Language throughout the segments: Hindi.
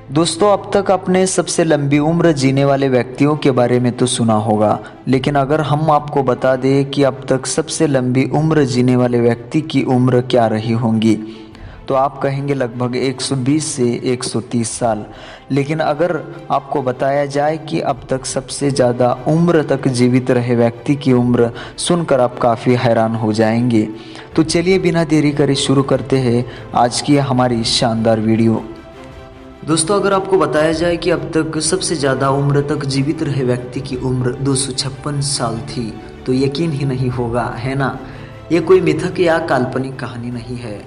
दोस्तों, अब तक आपने सबसे लंबी उम्र जीने वाले व्यक्तियों के बारे में तो सुना होगा, लेकिन अगर हम आपको बता दें कि अब तक सबसे लंबी उम्र जीने वाले व्यक्ति की उम्र क्या रही होंगी, तो आप कहेंगे लगभग 120 से 130 साल। लेकिन अगर आपको बताया जाए कि अब तक सबसे ज़्यादा उम्र तक जीवित रहे व्यक्ति की उम्र, सुनकर आप काफ़ी हैरान हो जाएंगे। तो चलिए बिना देरी करे शुरू करते हैं आज की हमारी शानदार वीडियो। दोस्तों, अगर आपको बताया जाए कि अब तक सबसे ज़्यादा उम्र तक जीवित रहे व्यक्ति की उम्र 256 साल थी, तो यकीन ही नहीं होगा, है ना? ये कोई मिथक या काल्पनिक कहानी नहीं है।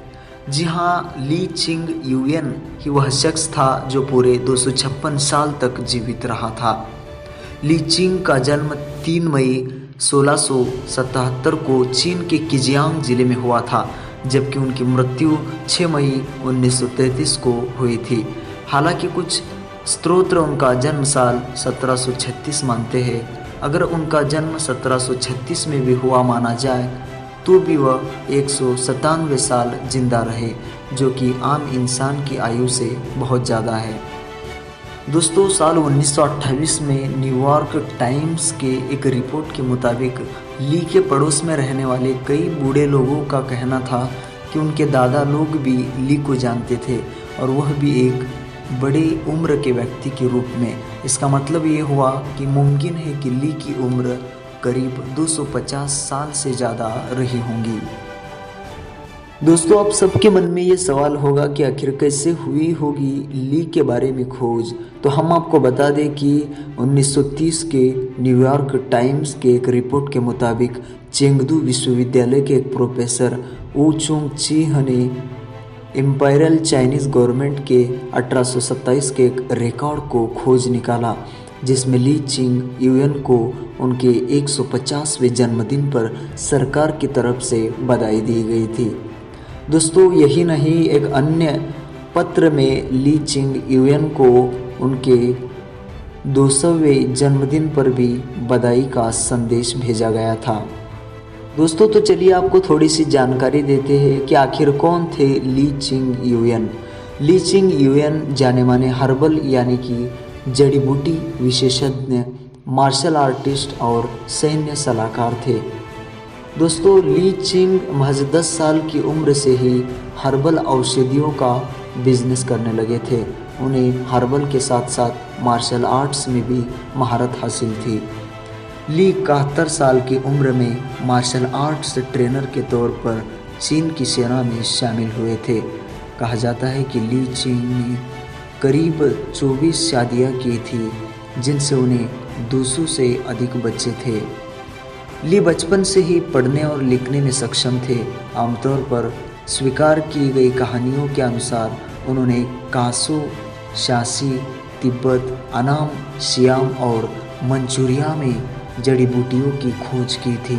जी हाँ, ली चिंग युएन ही वह शख्स था जो पूरे 256 साल तक जीवित रहा था। ली चिंग का जन्म 3 मई 1677 को चीन के किजियांग जिले में हुआ था, जबकि उनकी मृत्यु 6 मई 1933 को हुई थी। हालांकि कुछ स्रोत उनका जन्म साल 1736 मानते हैं। अगर उनका जन्म 1736 में भी हुआ माना जाए तो भी वह 197 साल जिंदा रहे, जो कि आम इंसान की आयु से बहुत ज़्यादा है। दोस्तों, साल 1928 में न्यूयॉर्क टाइम्स के एक रिपोर्ट के मुताबिक ली के पड़ोस में रहने वाले कई बूढ़े लोगों का कहना था कि उनके दादा लोग भी ली को जानते थे, और वह भी एक बड़े उम्र के व्यक्ति के रूप में। इसका मतलब ये हुआ कि मुमकिन है कि ली की उम्र करीब 250 साल से ज़्यादा रही होंगी। दोस्तों, आप सबके मन में ये सवाल होगा कि आखिर कैसे हुई होगी ली के बारे में खोज। तो हम आपको बता दें कि 1930 के न्यूयॉर्क टाइम्स के एक रिपोर्ट के मुताबिक चेंगदू विश्वविद्यालय के एक प्रोफेसर वू चुंग चीह ने इम्पीरियल चाइनीज़ गवर्नमेंट के 1827 के एक रिकॉर्ड को खोज निकाला, जिसमें ली चिंग युएन को उनके 150वें जन्मदिन पर सरकार की तरफ से बधाई दी गई थी। दोस्तों, यही नहीं, एक अन्य पत्र में ली चिंग युएन को उनके 200वें जन्मदिन पर भी बधाई का संदेश भेजा गया था। दोस्तों, तो चलिए आपको थोड़ी सी जानकारी देते हैं कि आखिर कौन थे ली चिंग युएन। ली चिंग युएन जाने माने हर्बल यानी कि जड़ी बूटी विशेषज्ञ, मार्शल आर्टिस्ट और सैन्य सलाहकार थे। दोस्तों, ली चिंग महज 10 साल की उम्र से ही हर्बल औषधियों का बिजनेस करने लगे थे। उन्हें हर्बल के साथ साथ मार्शल आर्ट्स में भी महारत हासिल थी। ली 71 साल की उम्र में मार्शल आर्ट्स ट्रेनर के तौर पर चीन की सेना में शामिल हुए थे। कहा जाता है कि ली चिंग ने करीब 24 शादियां की थी, जिनसे उन्हें 200 से अधिक बच्चे थे। ली बचपन से ही पढ़ने और लिखने में सक्षम थे। आमतौर पर स्वीकार की गई कहानियों के अनुसार उन्होंने कासो, शासी, तिब्बत, अनाम, सियाम और मंचूरिया में जड़ी बूटियों की खोज की थी।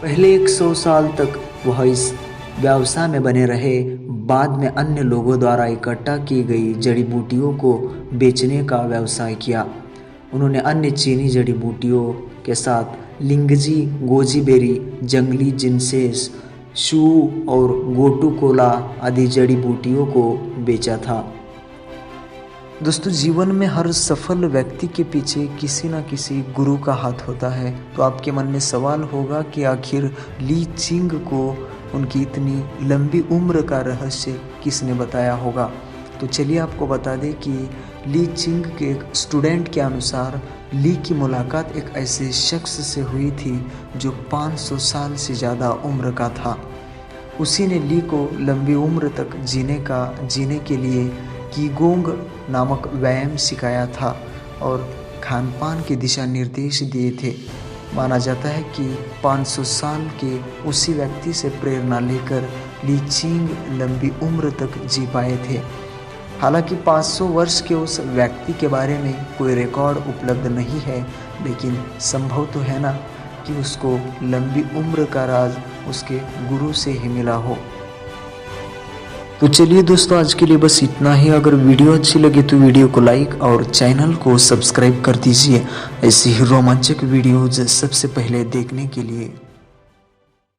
पहले 100 साल तक वह इस व्यवसाय में बने रहे। बाद में अन्य लोगों द्वारा इकट्ठा की गई जड़ी बूटियों को बेचने का व्यवसाय किया। उन्होंने अन्य चीनी जड़ी बूटियों के साथ लिंगजी, गोजीबेरी, जंगली जिनसेस, शू और गोटू कोला आदि जड़ी बूटियों को बेचा था। दोस्तों, जीवन में हर सफल व्यक्ति के पीछे किसी न किसी गुरु का हाथ होता है। तो आपके मन में सवाल होगा कि आखिर ली चिंग को उनकी इतनी लंबी उम्र का रहस्य किसने बताया होगा। तो चलिए आपको बता दें कि ली चिंग के एक स्टूडेंट के अनुसार ली की मुलाकात एक ऐसे शख्स से हुई थी जो 500 साल से ज़्यादा उम्र का था। उसी ने ली को लंबी उम्र तक जीने के लिए कीगोंग नामक व्यायाम सिखाया था और खान पान के दिशा निर्देश दिए थे। माना जाता है कि 500 साल के उसी व्यक्ति से प्रेरणा लेकर ली चिंग लंबी उम्र तक जी पाए थे। हालांकि 500 वर्ष के उस व्यक्ति के बारे में कोई रिकॉर्ड उपलब्ध नहीं है, लेकिन संभव तो है ना कि उसको लंबी उम्र का राज उसके गुरु से ही मिला हो। तो चलिए दोस्तों, आज के लिए बस इतना ही। अगर वीडियो अच्छी लगे तो वीडियो को लाइक और चैनल को सब्सक्राइब कर दीजिए ऐसी ही रोमांचक वीडियोज सबसे पहले देखने के लिए।